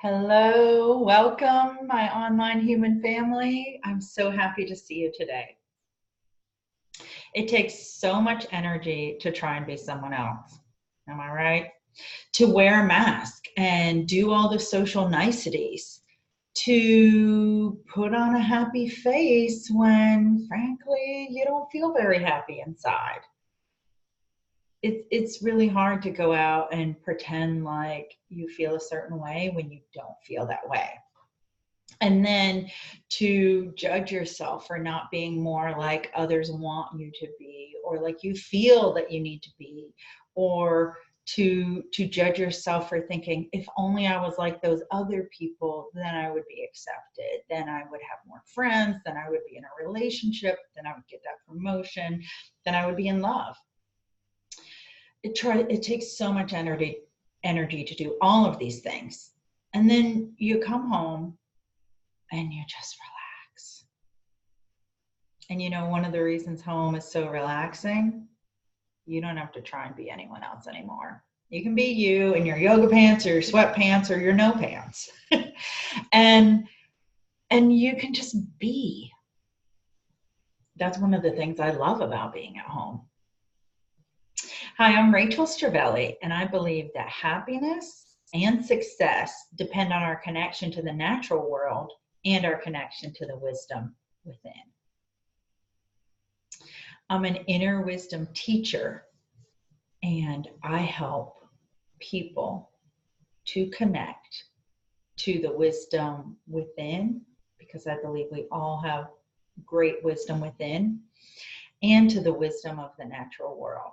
Hello, welcome, my online human family. I'm so happy to see you today. It takes so much energy to try and be someone else. Am I right? To wear a mask and do all the social niceties, to put on a happy face when, frankly, you don't feel very happy inside. It's really hard to go out and pretend like you feel a certain way when you don't feel that way. And then to judge yourself for not being more like others want you to be, or like you feel that you need to be, or to judge yourself for thinking, if only I was like those other people, then I would be accepted, then I would have more friends, then I would be in a relationship, then I would get that promotion, then I would be in love. It takes so much energy to do all of these things. And then you come home and you just relax. And you know, one of the reasons home is so relaxing, you don't have to try and be anyone else anymore. You can be you in your yoga pants or your sweatpants or your no pants. and you can just be. That's one of the things I love about being at home. Hi, I'm Rachel Stravelli, and I believe that happiness and success depend on our connection to the natural world and our connection to the wisdom within. I'm an inner wisdom teacher, and I help people to connect to the wisdom within, because I believe we all have great wisdom within, and to the wisdom of the natural world.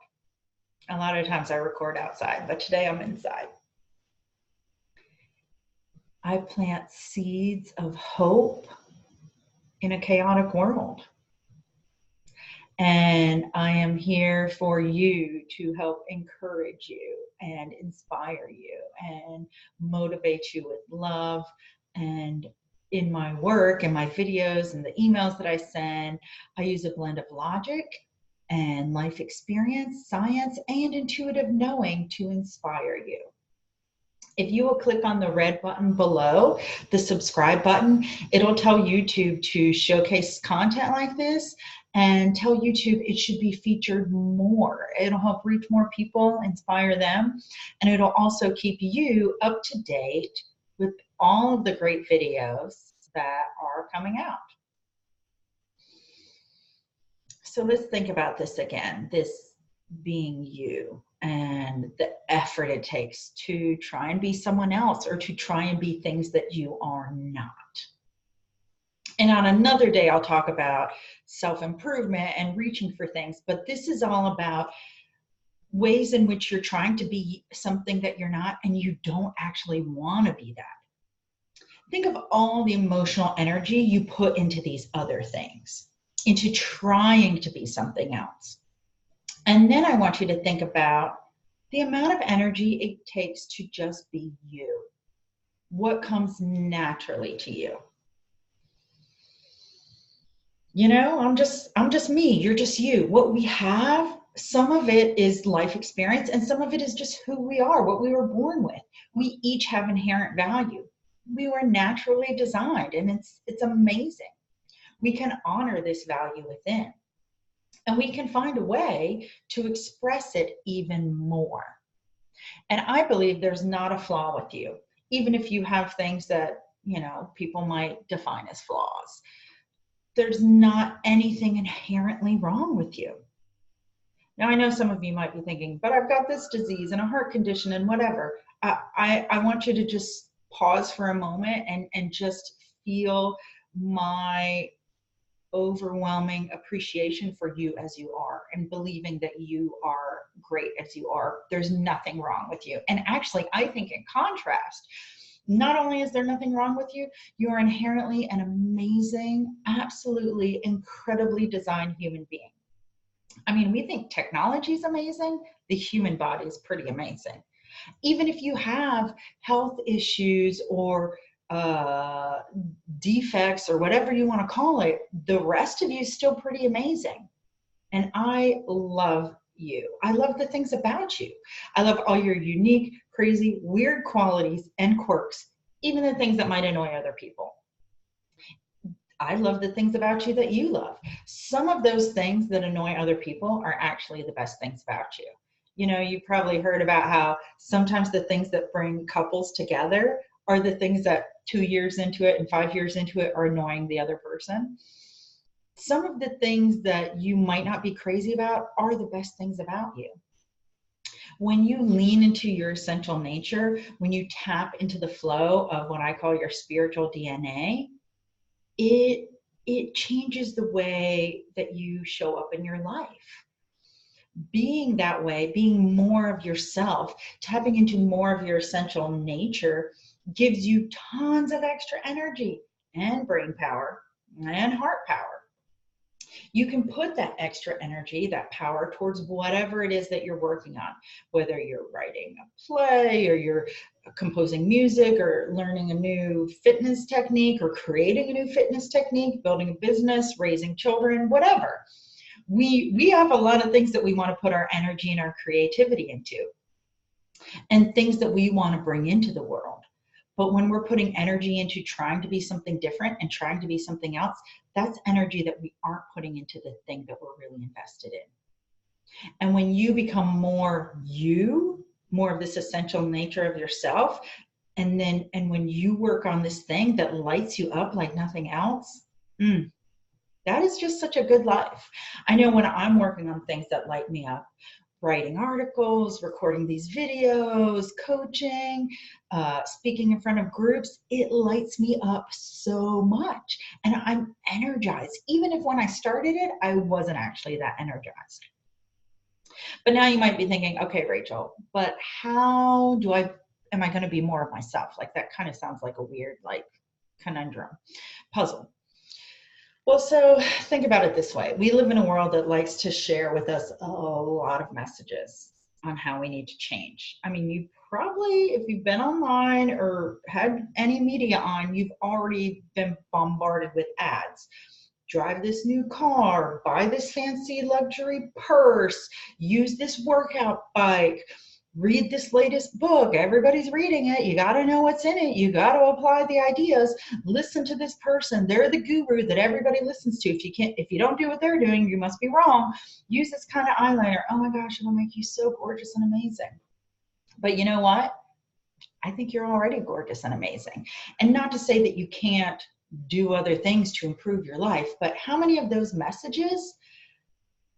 A lot of times I record outside, but today I'm inside. I plant seeds of hope in a chaotic world. And I am here for you to help encourage you and inspire you and motivate you with love. And in my work and my videos and the emails that I send, I use a blend of logic and life experience, science, and intuitive knowing to inspire you. If you will click on the red button below, the subscribe button, it'll tell YouTube to showcase content like this and tell YouTube it should be featured more. It'll help reach more people, inspire them, and it'll also keep you up to date with all of the great videos that are coming out. So let's think about this again, this being you and the effort it takes to try and be someone else or to try and be things that you are not. And on another day, I'll talk about self-improvement and reaching for things, but this is all about ways in which you're trying to be something that you're not and you don't actually want to be that. Think of all the emotional energy you put into these other things, into trying to be something else. And then I want you to think about the amount of energy it takes to just be you. What comes naturally to you? You know, I'm just me, you're just you. What we have, some of it is life experience and some of it is just who we are, what we were born with. We each have inherent value. We were naturally designed, and it's amazing. We can honor this value within. And we can find a way to express it even more. And I believe there's not a flaw with you, even if you have things that, you know, people might define as flaws. There's not anything inherently wrong with you. Now, I know some of you might be thinking, but I've got this disease and a heart condition and whatever. I want you to just pause for a moment and just feel my overwhelming appreciation for you as you are and believing that you are great as you are. There's nothing wrong with you. And actually, I think in contrast, not only is there nothing wrong with you, you are inherently an amazing, absolutely incredibly designed human being. I mean, we think technology is amazing. The human body is pretty amazing. Even if you have health issues or defects or whatever you want to call it, the rest of you is still pretty amazing. And I love you. I love the things about you. I love all your unique, crazy, weird qualities and quirks even the things that might annoy other people. I love the things about you that you love. Some of those things that annoy other people are actually the best things about you. You know, you probably heard about how sometimes the things that bring couples together are the things that 2 years into it and 5 years into it are annoying the other person. Some of the things that you might not be crazy about are the best things about you. When you lean into your essential nature, when you tap into the flow of what I call your spiritual DNA, it changes the way that you show up in your life. Being that way, being more of yourself, tapping into more of your essential nature gives you tons of extra energy and brain power and heart power. You can put that extra energy, that power towards whatever it is that you're working on, whether you're writing a play or you're composing music or learning a new fitness technique or creating a new fitness technique, building a business, raising children, whatever. We have a lot of things that we want to put our energy and our creativity into and things that we want to bring into the world. But when we're putting energy into trying to be something different and trying to be something else, that's energy that we aren't putting into the thing that we're really invested in. And when you become more you, more of this essential nature of yourself, and when you work on this thing that lights you up like nothing else, that is just such a good life. I know when I'm working on things that light me up, writing articles, recording these videos, coaching, speaking in front of groups, it lights me up so much. And I'm energized. Even if when I started it, I wasn't actually that energized. But now you might be thinking, okay, Rachel, but how am I going to be more of myself? Like that kind of sounds like a weird, like conundrum, puzzle. Well, so think about it this way. We live in a world that likes to share with us a lot of messages on how we need to change. I mean, you probably, if you've been online or had any media on, you've already been bombarded with ads. Drive this new car, buy this fancy luxury purse, use this workout bike, read this latest book. Everybody's reading it. You got to know what's in it. You got to apply the ideas. Listen to this person. They're the guru that everybody listens to. If you don't do what they're doing, you must be wrong. Use this kind of eyeliner. Oh my gosh, it'll make you so gorgeous and amazing. But you know what? I think you're already gorgeous and amazing. And not to say that you can't do other things to improve your life, but how many of those messages,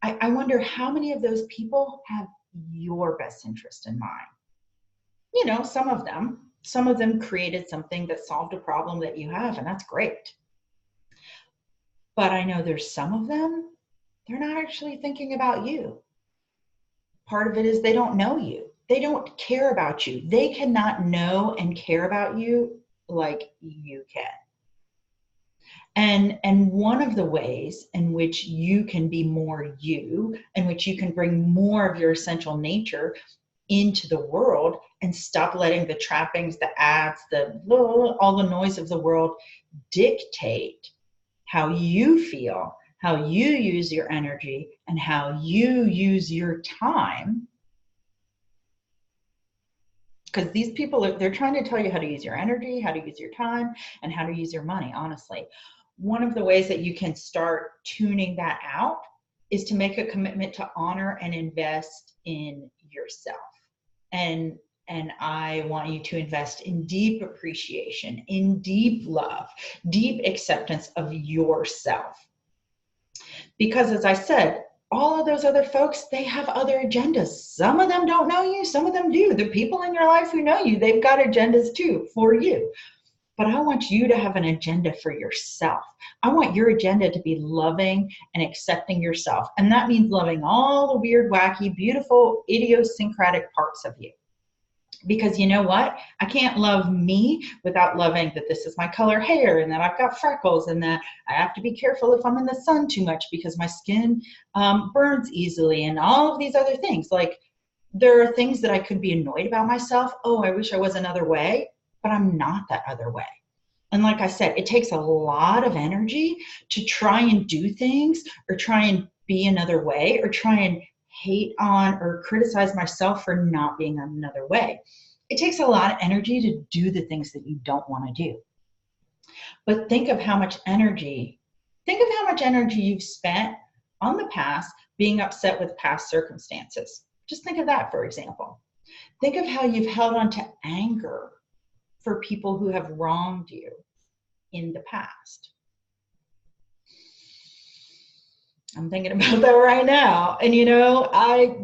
I wonder how many of those people have your best interest in mind? You know, some of them created something that solved a problem that you have, and that's great. But I know there's some of them, they're not actually thinking about you. Part of it is they don't know you. They don't care about you. They cannot know and care about you like you can. And one of the ways in which you can be more you, in which you can bring more of your essential nature into the world and stop letting the trappings, the ads, all the noise of the world dictate how you feel, how you use your energy, and how you use your time. Because these people, they're trying to tell you how to use your energy, how to use your time, and how to use your money, honestly. One of the ways that you can start tuning that out is to make a commitment to honor and invest in yourself. And I want you to invest in deep appreciation, in deep love, deep acceptance of yourself. Because as I said, all of those other folks, they have other agendas. Some of them don't know you, some of them do. The people in your life who know you, they've got agendas too for you. But I want you to have an agenda for yourself. I want your agenda to be loving and accepting yourself. And that means loving all the weird, wacky, beautiful, idiosyncratic parts of you. Because you know what? I can't love me without loving that this is my color hair and that I've got freckles and that I have to be careful if I'm in the sun too much because my skin burns easily and all of these other things. Like there are things that I could be annoyed about myself. Oh, I wish I was another way. But I'm not that other way. And like I said, it takes a lot of energy to try and do things or try and be another way or try and hate on or criticize myself for not being another way. It takes a lot of energy to do the things that you don't want to do. But think of how much energy you've spent on the past being upset with past circumstances. Just think of that, for example. Think of how you've held on to anger for people who have wronged you in the past. I'm thinking about that right now. And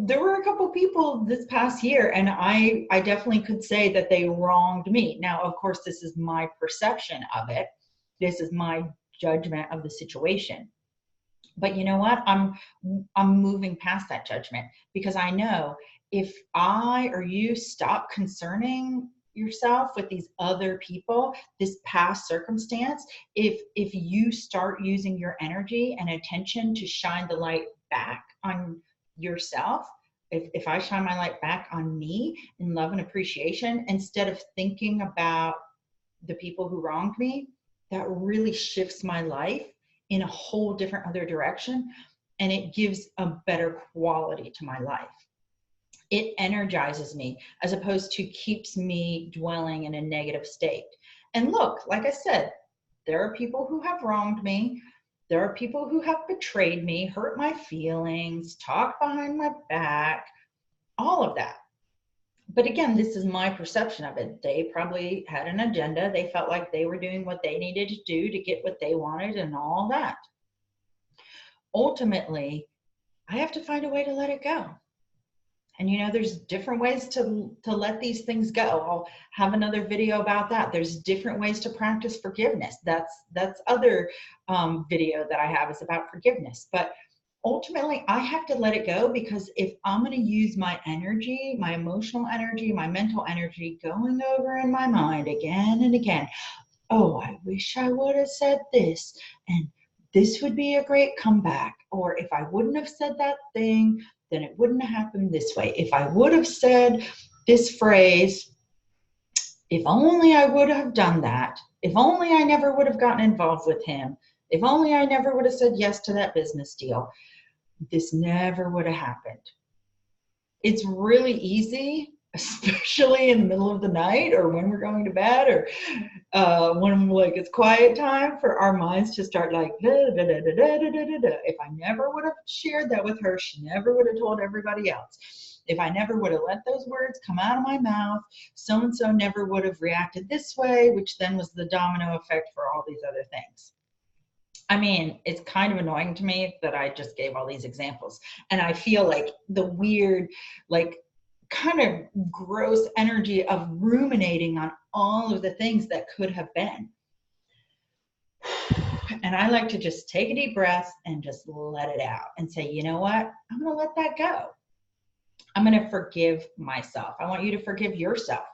there were a couple people this past year, and I definitely could say that they wronged me. Now, of course, this is my perception of it. This is my judgment of the situation. But you know what? I'm moving past that judgment, because I know if I or you stop concerning yourself with these other people, this past circumstance, if you start using your energy and attention to shine the light back on yourself, if I shine my light back on me in love and appreciation instead of thinking about the people who wronged me, that really shifts my life in a whole different other direction, and it gives a better quality to my life. It energizes me as opposed to keeps me dwelling in a negative state. And look, like I said, there are people who have wronged me. There are people who have betrayed me, hurt my feelings, talked behind my back, all of that. But again, this is my perception of it. They probably had an agenda. They felt like they were doing what they needed to do to get what they wanted and all that. Ultimately, I have to find a way to let it go. And there's different ways to let these things go. I'll have another video about that. There's different ways to practice forgiveness. That's other video that I have is about forgiveness. But ultimately, I have to let it go, because if I'm going to use my energy, my emotional energy, my mental energy, going over in my mind again and again, oh, I wish I would have said this, and this would be a great comeback. Or if I wouldn't have said that thing, then it wouldn't have happened this way. If I would have said this phrase, if only I would have done that, if only I never would have gotten involved with him, if only I never would have said yes to that business deal, this never would have happened. It's really easy, especially in the middle of the night or when we're going to bed, or when it's quiet time, for our minds to start like, da, da, da, da, da, da, da, da. If I never would have shared that with her, she never would have told everybody else. If I never would have let those words come out of my mouth, so-and-so never would have reacted this way, which then was the domino effect for all these other things. I mean, it's kind of annoying to me that I just gave all these examples. And I feel like the weird, kind of gross energy of ruminating on all of the things that could have been. And I like to just take a deep breath and just let it out and say, you know what? I'm going to let that go. I'm going to forgive myself. I want you to forgive yourself.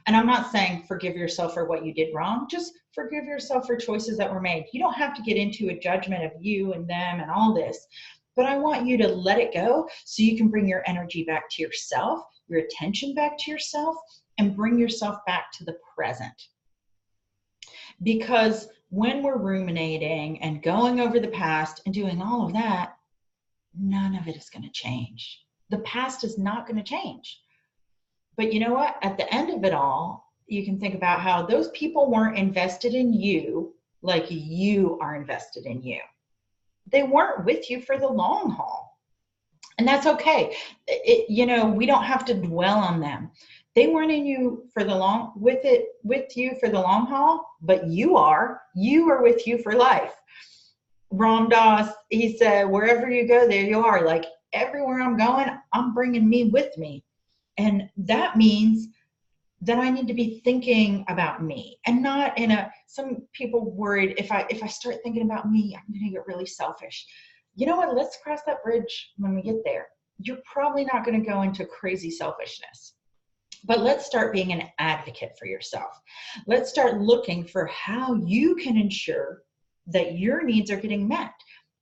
And I'm not saying forgive yourself for what you did wrong. Just forgive yourself for choices that were made. You don't have to get into a judgment of you and them and all this. But I want you to let it go so you can bring your energy back to yourself, your attention back to yourself, and bring yourself back to the present. Because when we're ruminating and going over the past and doing all of that, none of it is going to change. The past is not going to change. But you know what? At the end of it all, you can think about how those people weren't invested in you like you are invested in you. They weren't with you for the long haul. And that's okay. We don't have to dwell on them. They weren't in you for with you for the long haul, but you are with you for life. Ram Dass, he said, wherever you go, there you are. Like, everywhere I'm going, I'm bringing me with me. And that means that I need to be thinking about me, and not some people worried if I start thinking about me, I'm going to get really selfish. You know what? Let's cross that bridge when we get there. You're probably not going to go into crazy selfishness. But let's start being an advocate for yourself. Let's start looking for how you can ensure that your needs are getting met,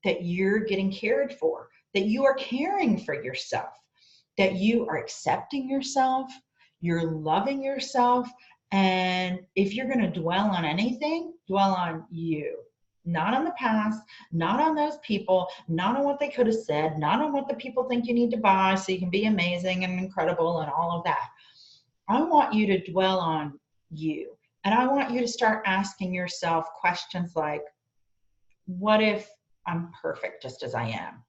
that you're getting cared for, that you are caring for yourself, that you are accepting yourself, you're loving yourself. And if you're going to dwell on anything, dwell on you. Not on the past, not on those people, not on what they could have said, not on what the people think you need to buy so you can be amazing and incredible and all of that. I want you to dwell on you. And I want you to start asking yourself questions like, what if I'm perfect just as I am?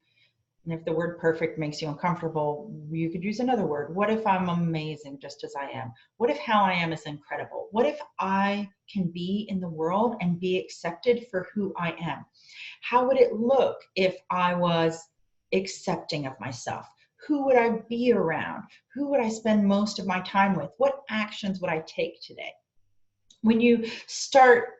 And if the word perfect makes you uncomfortable, you could use another word. What if I'm amazing just as I am? What if how I am is incredible? What if I can be in the world and be accepted for who I am? How would it look if I was accepting of myself? Who would I be around? Who would I spend most of my time with? What actions would I take today? When you start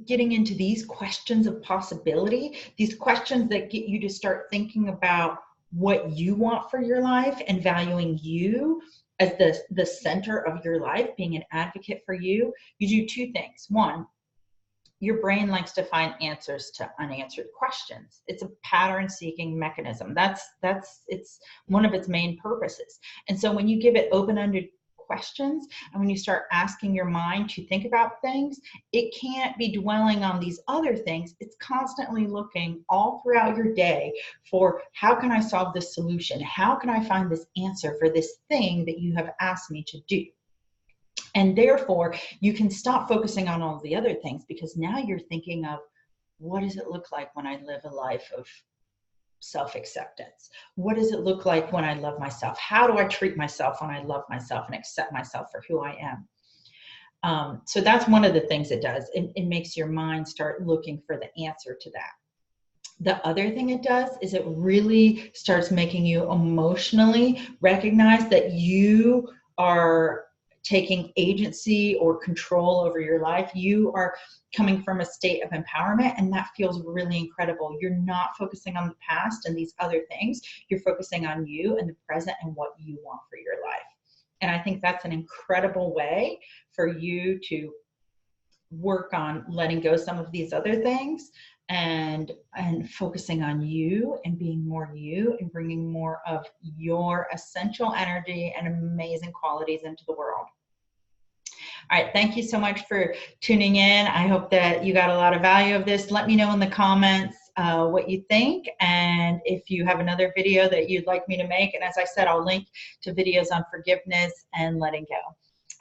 getting into these questions of possibility, these questions that get you to start thinking about what you want for your life and valuing you as the center of your life, being an advocate for you, you do two things. One, your brain likes to find answers to unanswered questions. It's a pattern seeking mechanism. It's one of its main purposes. And so when you give it open-ended questions and when you start asking your mind to think about things, it can't be dwelling on these other things. It's constantly looking all throughout your day for, how can I solve this solution? How can I find this answer for this thing that you have asked me to do? And therefore, you can stop focusing on all the other things, because now you're thinking of, what does it look like when I live a life of self-acceptance? What does it look like when I love myself? How do I treat myself when I love myself and accept myself for who I am? So that's one of the things it does. It makes your mind start looking for the answer to that. The other thing it does is it really starts making you emotionally recognize that you are taking agency or control over your life. You are coming from a state of empowerment, and that feels really incredible. You're not focusing on the past and these other things. You're focusing on you and the present and what you want for your life. And I think that's an incredible way for you to work on letting go some of these other things and focusing on you and being more you and bringing more of your essential energy and amazing qualities into the world. All right, thank you so much for tuning in. I hope that you got a lot of value of this. Let me know in the comments what you think, and if you have another video that you'd like me to make. And as I said, I'll link to videos on forgiveness and letting go.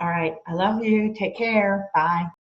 All right, I love you. Take care. Bye.